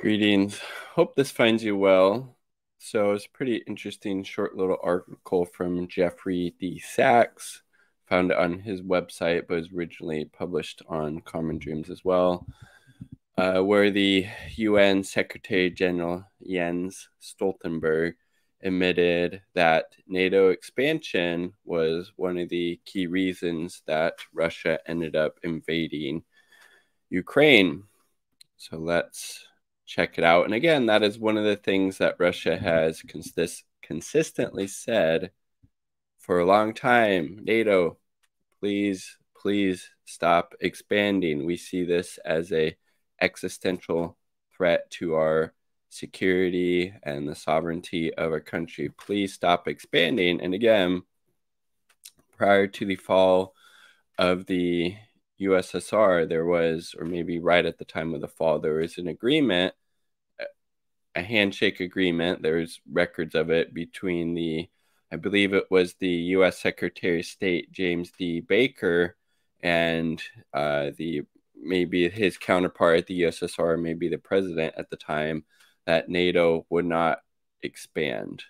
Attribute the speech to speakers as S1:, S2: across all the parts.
S1: Greetings. Hope this finds you well. So it's a pretty interesting short little article from Jeffrey D. Sachs. Found it on his website, but was originally published on Common Dreams as well, where the UN Secretary General Jens Stoltenberg admitted that NATO expansion was one of the key reasons that Russia ended up invading Ukraine. So let's check it out. And again, that is one of the things that Russia has consistently said for a long time. NATO, please, please stop expanding. We see this as a existential threat to our security and the sovereignty of our country. Please stop expanding. And again, prior to the fall of the USSR, there was, or maybe right at the time of the fall, there was an agreement, a handshake agreement. There's records of it between I believe it was the U.S. Secretary of State James D. Baker and maybe his counterpart at the USSR, maybe the president at the time, that NATO would not expand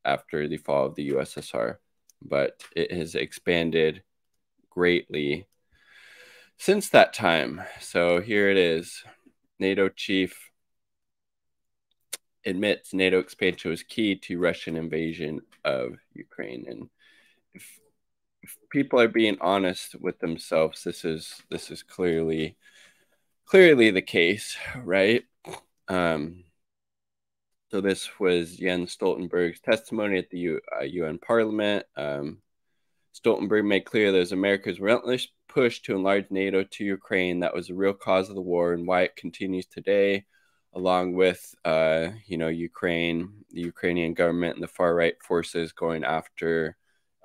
S1: after the fall of the USSR, but it has expanded greatly since that time. So here it is. NATO chief admits NATO expansion was key to Russian invasion of Ukraine. And if people are being honest with themselves, this is clearly the case, right? So this was Jens Stoltenberg's testimony at the UN Parliament. Stoltenberg made clear that it was America's relentless push to enlarge NATO to Ukraine that was the real cause of the war and why it continues today, along with Ukraine, the Ukrainian government, and the far right forces going after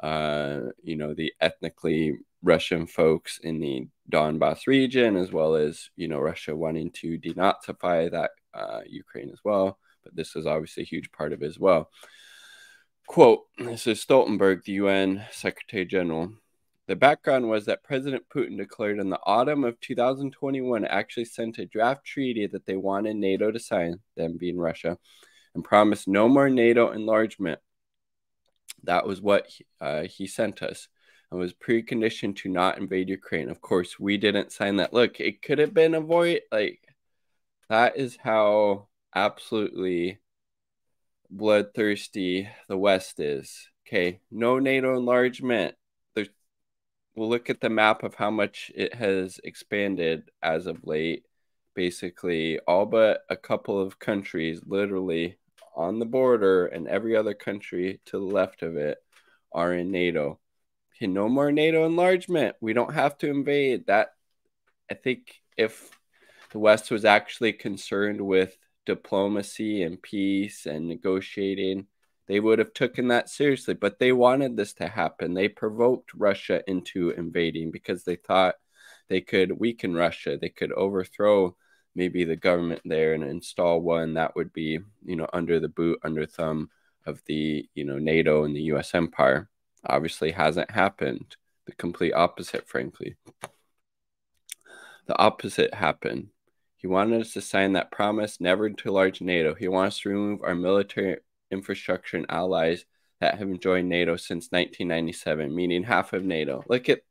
S1: the ethnically Russian folks in the Donbass region, as well as Russia wanting to denazify that Ukraine as well. But this is obviously a huge part of it as well. Quote, this is Stoltenberg, the UN Secretary General. The background was that President Putin declared in the autumn of 2021 actually sent a draft treaty that they wanted NATO to sign, them being Russia, and promised no more NATO enlargement. That was what he sent us, and was preconditioned to not invade Ukraine. Of course, we didn't sign that. Look, it could have been avoided. That is how absolutely bloodthirsty the West is. Okay, no NATO enlargement. We'll look at the map of how much it has expanded as of late. Basically, all but a couple of countries, literally on the border, and every other country to the left of it are in NATO. Okay, no more NATO enlargement. We don't have to invade. That, I think, if the West was actually concerned with diplomacy and peace and negotiating, they would have taken that seriously. But they wanted this to happen. They provoked Russia into invading because they thought they could weaken Russia. They could overthrow maybe the government there and install one that would be, under the boot, under thumb of the, NATO and the U.S. empire. Obviously hasn't happened. The complete opposite, frankly. The opposite happened. He wanted us to sign that promise never to enlarge NATO. He wants to remove our military infrastructure and allies that have joined NATO since 1997, meaning half of NATO. Look at,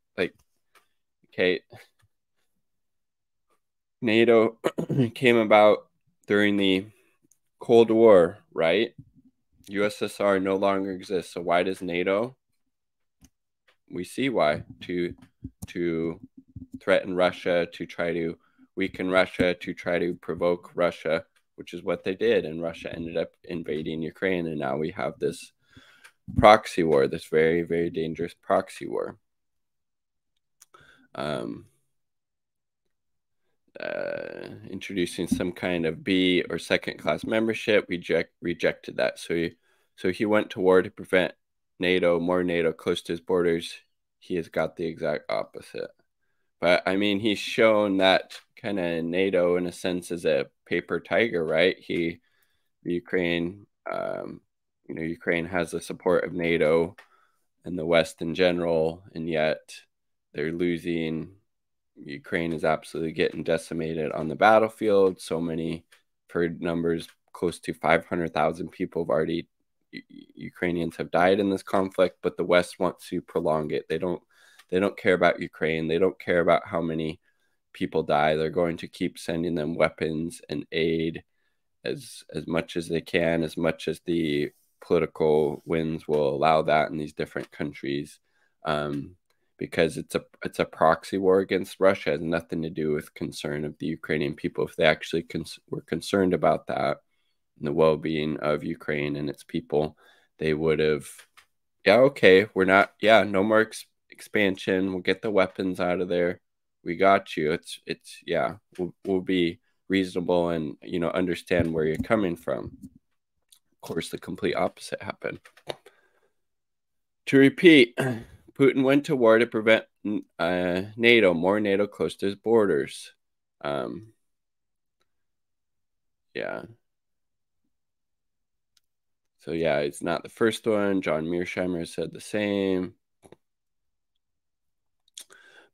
S1: okay, NATO came about during the Cold War, right? USSR no longer exists. So why does NATO? We see why. To threaten Russia, to try to weaken Russia, to try to provoke Russia, which is what they did. And Russia ended up invading Ukraine. And now we have this proxy war, this very, very dangerous proxy war. Introducing some kind of B or second class membership, rejected that. So he went to war to prevent more NATO close to his borders. He has got the exact opposite. But I mean, he's shown that kind of NATO, in a sense, is a paper tiger, right? Ukraine has the support of NATO and the West in general, and yet they're losing, Ukraine is absolutely getting decimated on the battlefield. So many, for numbers, close to 500,000 people have already, Ukrainians have died in this conflict, but the West wants to prolong it. They don't care about Ukraine. They don't care about how many people die. They're going to keep sending them weapons and aid as much as they can, as much as the political winds will allow that in these different countries, because it's a proxy war against Russia. It has nothing to do with concern of the Ukrainian people. If they actually were concerned about that and the well-being of Ukraine and its people, they would have, yeah, okay, we're not, yeah, no more expansion. We'll get the weapons out of there. We got you. It's yeah, we'll be reasonable and, understand where you're coming from. Of course, the complete opposite happened. To repeat, Putin went to war to prevent NATO, more NATO close to his borders. Yeah. So yeah, it's not the first one. John Mearsheimer said the same.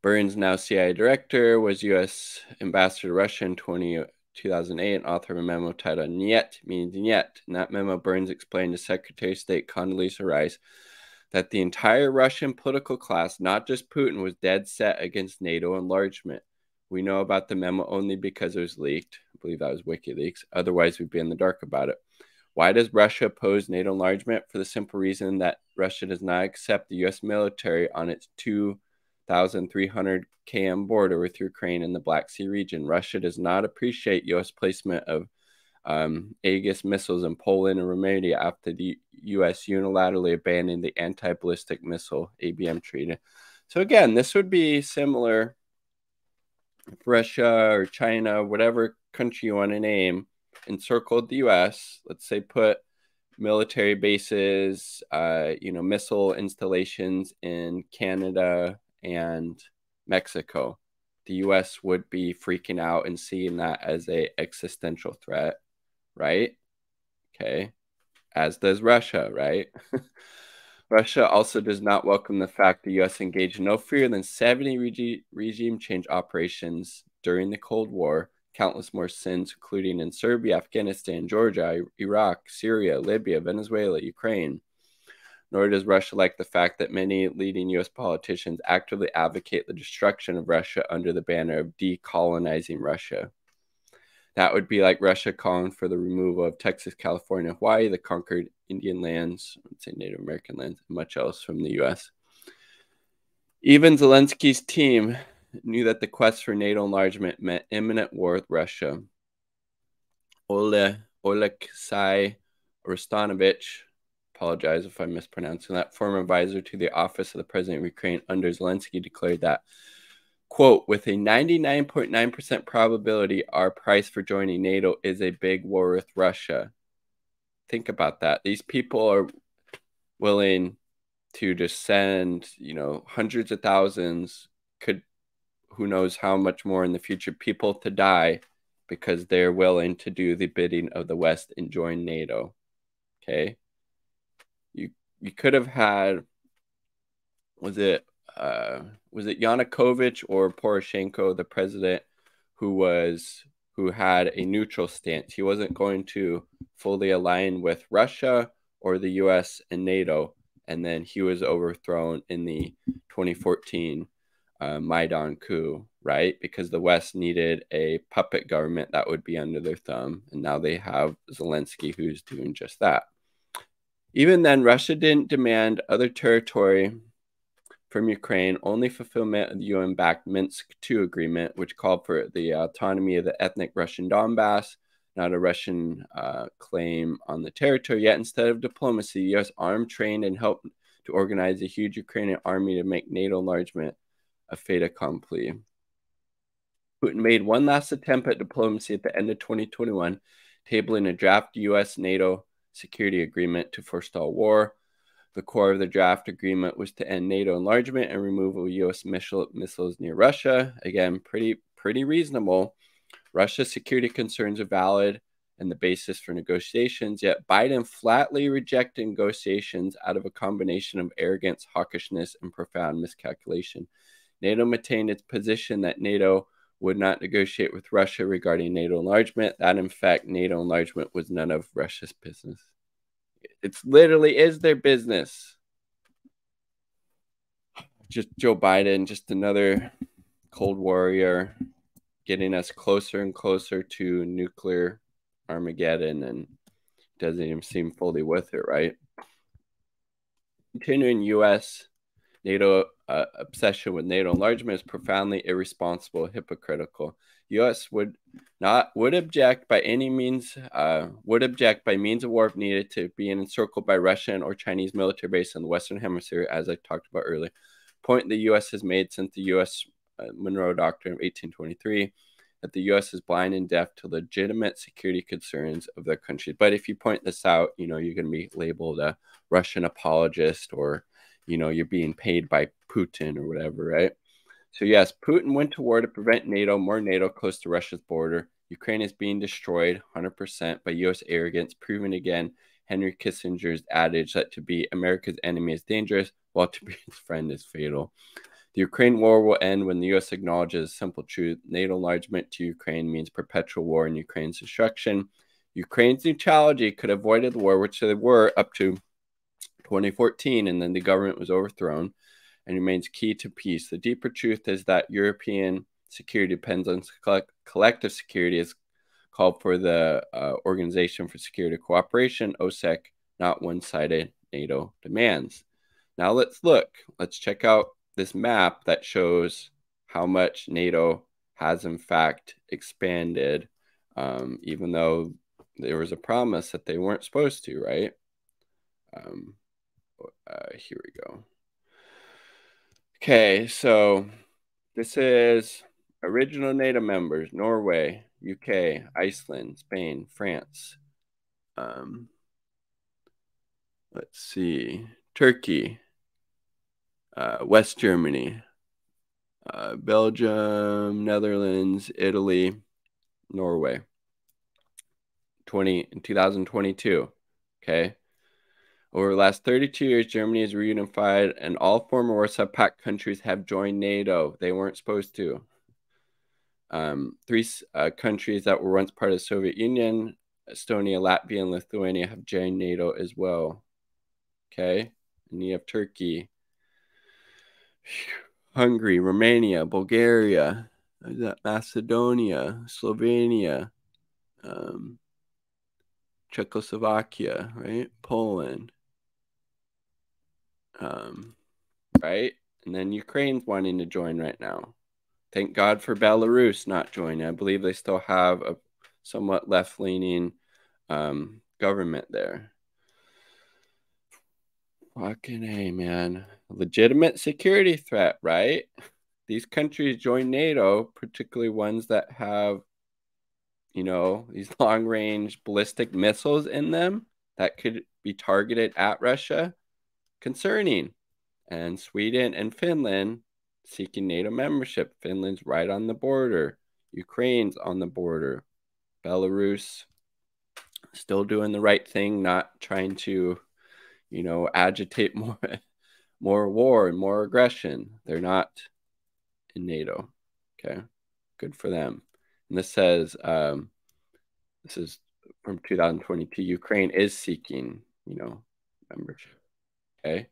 S1: Burns, now CIA director, was U.S. ambassador to Russia in 2008 and author of a memo titled Niet means Niet. In that memo, Burns explained to Secretary of State Condoleezza Rice that the entire Russian political class, not just Putin, was dead set against NATO enlargement. We know about the memo only because it was leaked. I believe that was WikiLeaks. Otherwise, we'd be in the dark about it. Why does Russia oppose NATO enlargement? For the simple reason that Russia does not accept the U.S. military on its 2,300 km border with Ukraine in the Black Sea region. Russia does not appreciate U.S. placement of Aegis missiles in Poland and Romania after the U.S. unilaterally abandoned the anti-ballistic missile ABM treaty. So again, this would be similar if Russia or China, whatever country you want to name, encircled the U.S., let's say put military bases, missile installations in Canada and Mexico. The U.S. would be freaking out and seeing that as an existential threat, right? Okay. As does Russia, right? Russia also does not welcome the fact the U.S. engaged in no fewer than 70 regime change operations during the Cold War, countless more sins, including in Serbia, Afghanistan, Georgia, Iraq, Syria, Libya, Venezuela, Ukraine. Nor does Russia like the fact that many leading U.S. politicians actively advocate the destruction of Russia under the banner of decolonizing Russia. That would be like Russia calling for the removal of Texas, California, Hawaii, the conquered Indian lands, I would say Native American lands, and much else from the U.S. Even Zelensky's team knew that the quest for NATO enlargement meant imminent war with Russia. Oleksiy Rostanovich, apologize if I'm mispronouncing that, former advisor to the office of the president of Ukraine under Zelensky, declared that, quote, with a 99.9% probability, our price for joining NATO is a big war with Russia. Think about that. These people are willing to just send, hundreds of thousands, who knows how much more in the future, people to die because they're willing to do the bidding of the West and join NATO. Okay. You could have had, was it Yanukovych or Poroshenko, the president, who had a neutral stance. He wasn't going to fully align with Russia or the US and NATO. And then he was overthrown in the 2014 Maidan coup, right? Because the West needed a puppet government that would be under their thumb. And now they have Zelensky, who's doing just that. Even then, Russia didn't demand other territory from Ukraine, only fulfillment of the UN-backed Minsk II agreement, which called for the autonomy of the ethnic Russian Donbass, not a Russian claim on the territory. Yet instead of diplomacy, the U.S. armed, trained, and helped to organize a huge Ukrainian army to make NATO enlargement a fait accompli. Putin made one last attempt at diplomacy at the end of 2021, tabling a draft U.S.-NATO security agreement to forestall war. The core of the draft agreement was to end NATO enlargement and removal of U.S. missiles near Russia. Again, pretty reasonable. Russia's security concerns are valid and the basis for negotiations, yet Biden flatly rejected negotiations out of a combination of arrogance, hawkishness, and profound miscalculation. NATO maintained its position that NATO would not negotiate with Russia regarding NATO enlargement, that in fact NATO enlargement was none of Russia's business. It's literally is their business. Just Joe Biden, just another Cold Warrior, getting us closer and closer to nuclear Armageddon, and doesn't even seem fully with it, right? Continuing U.S. NATO obsession with NATO enlargement is profoundly irresponsible, hypocritical. U.S. would object by means of war if needed to being encircled by Russian or Chinese military base in the Western Hemisphere, as I talked about earlier. Point the U.S. has made since the U.S. Monroe Doctrine of 1823 that the U.S. is blind and deaf to legitimate security concerns of their country. But if you point this out, you're going to be labeled a Russian apologist, or you're being paid by Putin or whatever, right? So yes, Putin went to war to prevent more NATO close to Russia's border. Ukraine is being destroyed 100% by U.S. arrogance, proving again Henry Kissinger's adage that to be America's enemy is dangerous, while to be his friend is fatal. The Ukraine war will end when the U.S. acknowledges a simple truth. NATO enlargement to Ukraine means perpetual war and Ukraine's destruction. Ukraine's neutrality could have avoided the war, which they were up to 2014, and then the government was overthrown, and remains key to peace. The deeper truth is that European security depends on collective security, as called for the Organization for Security Cooperation, OSEC, not one-sided NATO demands. Now let's check out this map that shows how much NATO has in fact expanded, even though there was a promise that they weren't supposed to, right? Here we go. Okay, so this is original NATO members: Norway, UK, Iceland, Spain, France. Let's see, Turkey, West Germany, Belgium, Netherlands, Italy, Norway. In 2022. Okay. Over the last 32 years, Germany is reunified, and all former Warsaw Pact countries have joined NATO. They weren't supposed to. 3 countries that were once part of the Soviet Union, Estonia, Latvia, and Lithuania, have joined NATO as well. Okay. And you have Turkey, Hungary, Romania, Bulgaria, Macedonia, Slovenia, Czechoslovakia, right? Poland, right? And then Ukraine's wanting to join right now. Thank God for Belarus not joining. I believe they still have a somewhat left-leaning government there. Fucking A, man. Legitimate security threat, right? These countries join NATO, particularly ones that have, these long-range ballistic missiles in them that could be targeted at Russia. Concerning. And Sweden and Finland seeking NATO membership. Finland's right on the border. Ukraine's on the border. Belarus still doing the right thing, not trying to, agitate more war and more aggression. They're not in NATO. Okay, good for them. And this says, this is from 2022. Ukraine is seeking, membership. Okay.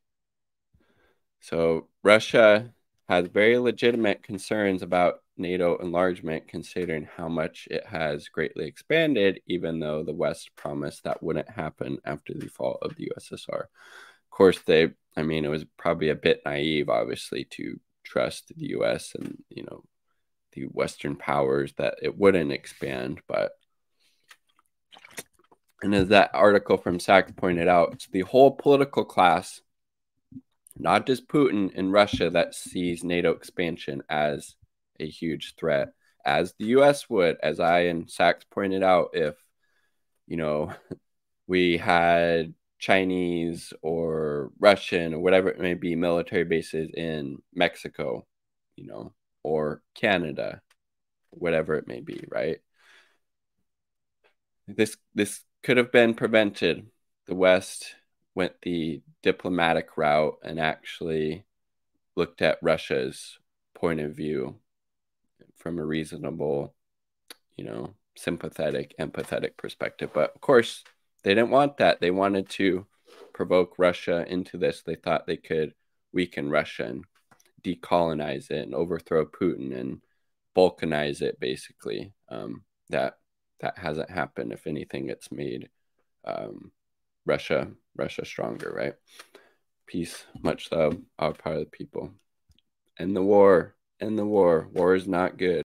S1: So Russia has very legitimate concerns about NATO enlargement, considering how much it has greatly expanded, even though the West promised that wouldn't happen after the fall of the USSR. Of course, it was probably a bit naive, obviously, to trust the US and, the Western powers that it wouldn't expand. And as that article from Sachs pointed out, it's the whole political class, not just Putin in Russia, that sees NATO expansion as a huge threat, as the U.S. would, as I and Sachs pointed out, if, we had Chinese or Russian or whatever it may be military bases in Mexico, or Canada, whatever it may be, right? This could have been prevented. The West went the diplomatic route and actually looked at Russia's point of view, from a reasonable, sympathetic, empathetic perspective. But of course, they didn't want that. They wanted to provoke Russia into this. They thought they could weaken Russia and decolonize it and overthrow Putin and balkanize it, basically. That hasn't happened. If anything, it's made Russia stronger, right? Peace, much love, all part of the people. End the war. End the war. War is not good.